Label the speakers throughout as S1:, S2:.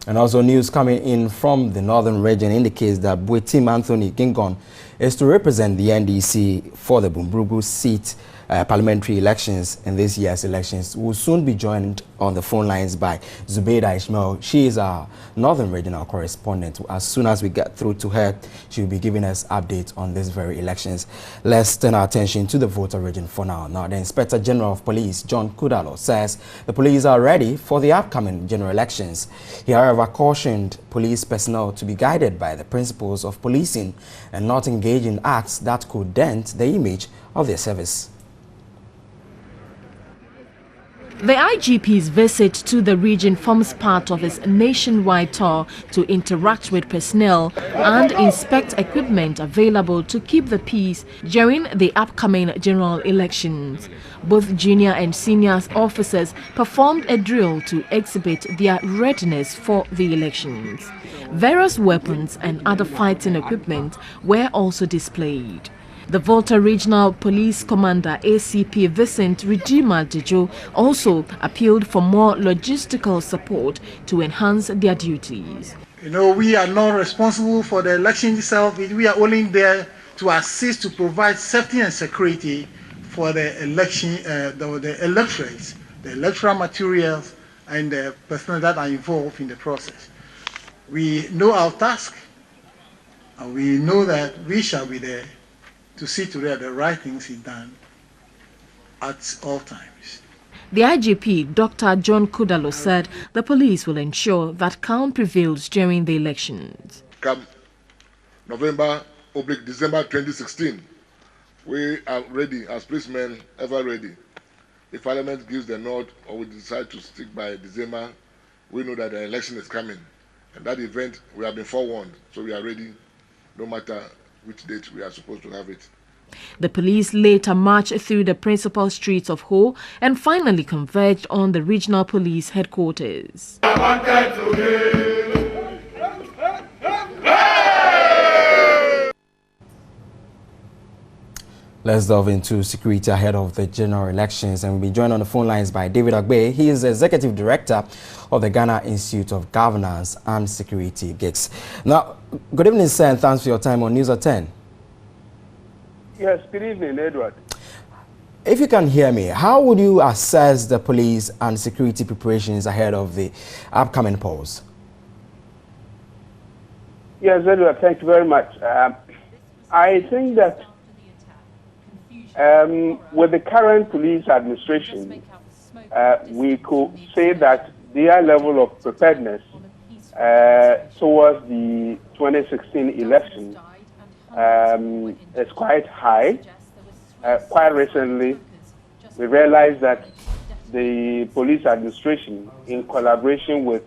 S1: And also news coming in from the northern region indicates that Buetim Anthony Gingon is to represent the NDC for the Bumbrugu seat parliamentary elections. In this year's elections will soon be joined on the phone lines by Zubeida Ishmael. She is our northern regional correspondent. As soon as we get through to her, she will be giving us updates on these very elections. Let's turn our attention to the Volta region for now. Now, the Inspector General of Police, John Kudalo, says the police are ready for the upcoming general elections. He, however, cautioned police personnel to be guided by the principles of policing and not engage in acts that could dent the image of their service.
S2: The IGP's visit to the region forms part of his nationwide tour to interact with personnel and inspect equipment available to keep the peace during the upcoming general elections. Both junior and senior officers performed a drill to exhibit their readiness for the elections. Various weapons and other fighting equipment were also displayed. The Volta Regional Police Commander ACP Vincent Rijima Dejo also appealed for more logistical support to enhance their duties.
S3: You know, we are not responsible for the election itself. We are only there to assist to provide safety and security for the election, the electorates, the electoral materials, and the personnel that are involved in the process. We know our task, and we know that we shall be there to see to that the right things is done at all times.
S2: The IGP, Dr. John Kudalo, said the police will ensure that calm prevails during the elections.
S4: Come November/December 2016, we are ready as policemen, ever ready. If Parliament gives the nod or we decide to stick by December, we know that the election is coming. And that event, we have been forewarned, so we are ready no matter which date we are supposed to have it.
S2: The police later marched through the principal streets of Ho and finally converged on the regional police headquarters.
S1: Let's delve into security ahead of the general elections, and we'll be joined on the phone lines by David Agbe. He is the Executive Director of the Ghana Institute of Governance and Security, GIGS. Now, good evening, sir, and thanks for your time on News at 10.
S5: Yes, good evening, Edward.
S1: If you can hear me, how would you assess the police and security preparations ahead of the upcoming polls?
S5: Yes, Edward, thank you very much. I think that with the current police administration, we could say that their level of preparedness towards the 2016 election is quite high. Quite recently, we realized that the police administration, in collaboration with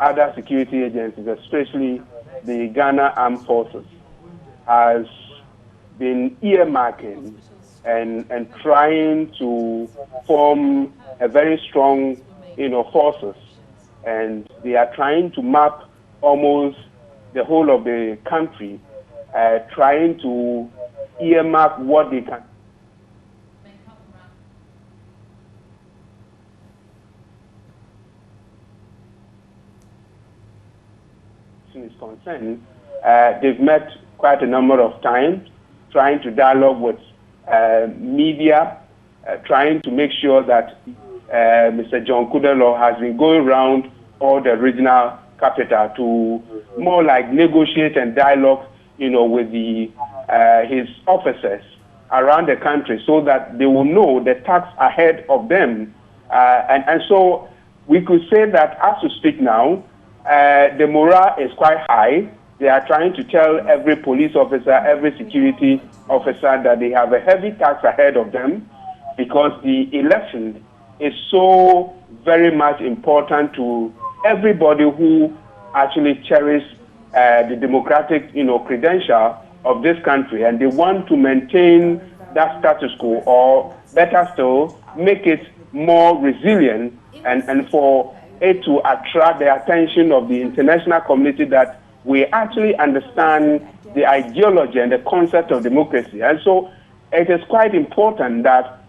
S5: other security agencies, especially the Ghana Armed Forces, has been earmarking and trying to form a very strong, forces, and they are trying to map almost the whole of the country, trying to earmark what they can. Is concerned, they've met quite a number of times, trying to dialogue with media, trying to make sure that Mr. John Kudalo has been going around all the regional capital to more like negotiate and dialogue, with the his officers around the country, so that they will know the task ahead of them, and so we could say that as we speak now, the morale is quite high. They are trying to tell every police officer, every security officer that they have a heavy task ahead of them, because the election is so very much important to everybody who actually cherishes the democratic, credential of this country, and they want to maintain that status quo, or better still, make it more resilient, and for it to attract the attention of the international community that we actually understand the ideology and the concept of democracy. And so it is quite important that,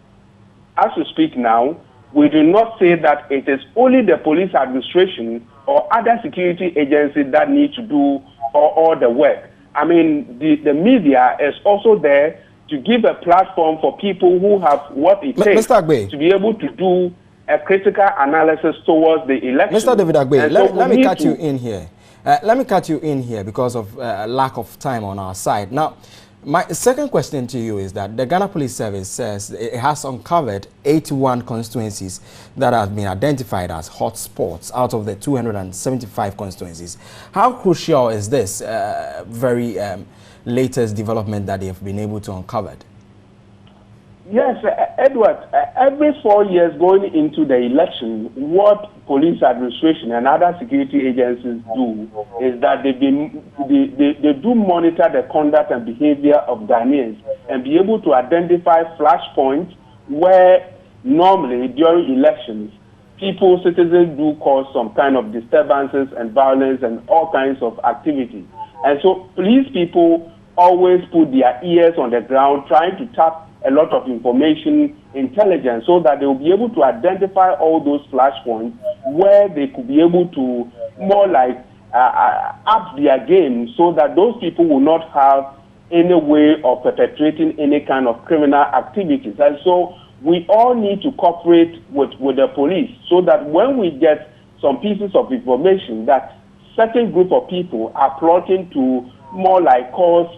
S5: as we speak now, we do not say that it is only the police administration or other security agencies that need to do all the work. I mean, the media is also there to give a platform for people who have what it takes to be able to do a critical analysis towards the election.
S1: Mr. David Agbe, let me cut you in here. Let me cut you in here because of lack of time on our side. Now, my second question to you is that the Ghana Police Service says it has uncovered 81 constituencies that have been identified as hotspots out of the 275 constituencies. How crucial is this very latest development that they've been able to uncover?
S5: Yes, Edward, every 4 years going into the election, what police administration and other security agencies do is that they do monitor the conduct and behavior of Ghanaians and be able to identify flashpoints where normally during elections, citizens do cause some kind of disturbances and violence and all kinds of activities. And so police people always put their ears on the ground trying to tap a lot of information, intelligence, so that they will be able to identify all those flashpoints where they could be able to more like up their game so that those people will not have any way of perpetrating any kind of criminal activities. And so we all need to cooperate with the police so that when we get some pieces of information that certain group of people are plotting to more like cause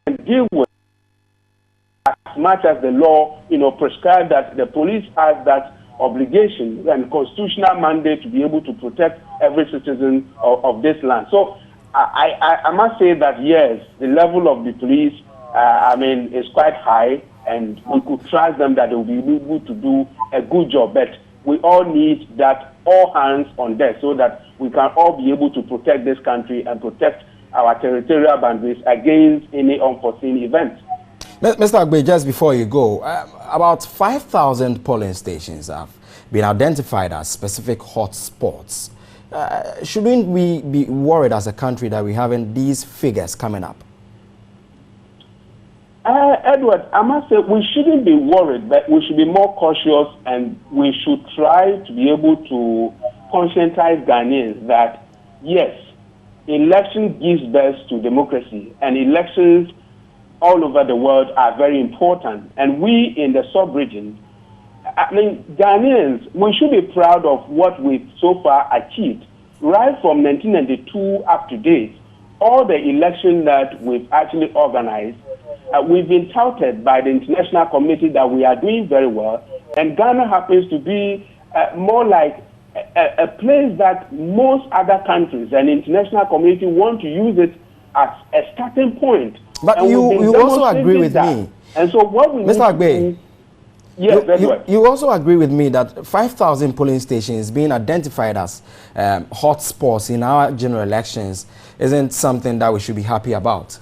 S5: and deal with as much as the law, prescribe that the police has that obligation and constitutional mandate to be able to protect every citizen of this land. So I must say that yes, the level of the police, is quite high, and we could trust them that they will be able to do a good job. But we all need that all hands on deck so that we can all be able to protect this country and protect our territorial boundaries against any unforeseen events.
S1: Mr. Agbe, just before you go, about 5,000 polling stations have been identified as specific hotspots. Shouldn't we be worried as a country that we're having these figures coming up?
S5: Edward, I must say we shouldn't be worried, but we should be more cautious, and we should try to be able to conscientize Ghanaians that, yes, election gives birth to democracy, and elections all over the world are very important. And we in the sub-region, Ghanaians, we should be proud of what we've so far achieved. Right from 1992 up to date, all the elections that we've actually organized, we've been touted by the international community that we are doing very well. And Ghana happens to be more like a place that most other countries and international community want to use it as a starting point.
S1: But you also agree with me.
S5: And so what we
S1: Mr. Agbe,
S5: you
S1: also agree with me that 5,000 polling stations being identified as hotspots in our general elections isn't something that we should be happy about.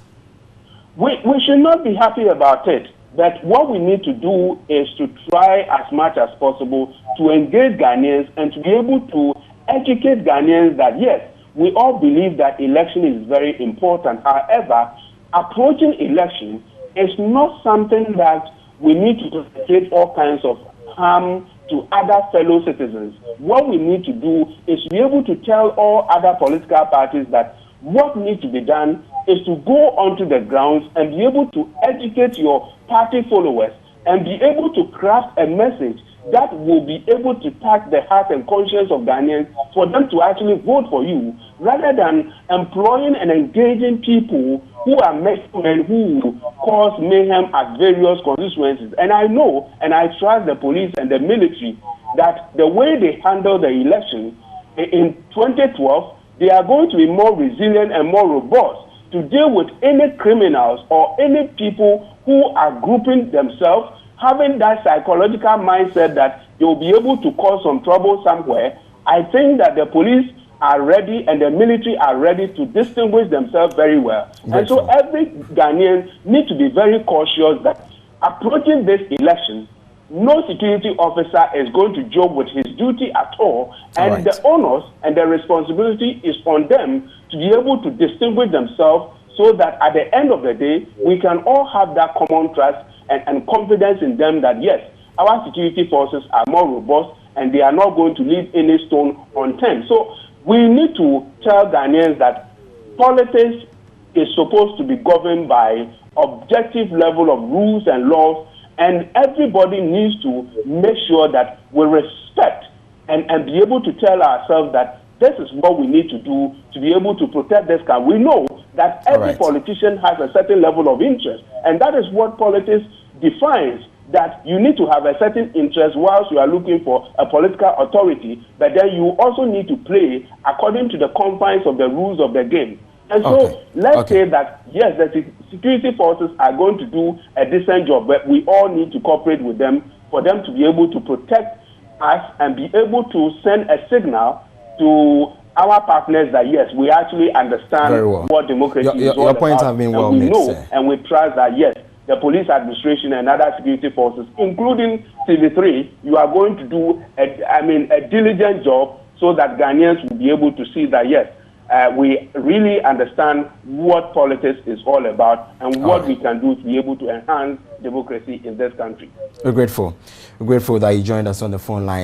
S5: We should not be happy about it. But what we need to do is to try as much as possible to engage Ghanaians and to be able to educate Ghanaians that, yes, we all believe that election is very important. However, approaching election is not something that we need to create all kinds of harm to other fellow citizens. What we need to do is to be able to tell all other political parties that what needs to be done is to go onto the grounds and be able to educate your party followers and be able to craft a message that will be able to touch the heart and conscience of Ghanaians for them to actually vote for you, rather than employing and engaging people who are men who cause mayhem at various constituencies. And I know, and I trust the police and the military, that the way they handle the election in 2012, they are going to be more resilient and more robust to deal with any criminals or any people who are grouping themselves, having that psychological mindset that they will be able to cause some trouble somewhere. I think that the police are ready and the military are ready to distinguish themselves very well. And so every Ghanaian needs to be very cautious that approaching this election, no security officer is going to joke with his duty at all. And the onus and the responsibility is on them to be able to distinguish themselves so that at the end of the day, we can all have that common trust and confidence in them that, yes, our security forces are more robust and they are not going to leave any stone unturned. So we need to tell Ghanaians that politics is supposed to be governed by objective level of rules and laws, and everybody needs to make sure that we respect and be able to tell ourselves that this is what we need to do to be able to protect this country. We know that every politician has a certain level of interest, and that is what politics defines, that you need to have a certain interest whilst you are looking for a political authority, but then you also need to play according to the confines of the rules of the game. And so let's say that, yes, the security forces are going to do a decent job, but we all need to cooperate with them for them to be able to protect us and be able to send a signal to our partners that, yes, we actually understand what democracy is all
S1: your points
S5: about.
S1: Have been
S5: and
S1: well
S5: we
S1: made,
S5: know
S1: sir.
S5: And we trust that, yes, the police administration and other security forces, including TV3, you are going to do a diligent job so that Ghanaians will be able to see that, yes, we really understand what politics is all about and what we can do to be able to enhance democracy in this country.
S1: We're grateful. We're grateful that you joined us on the phone line.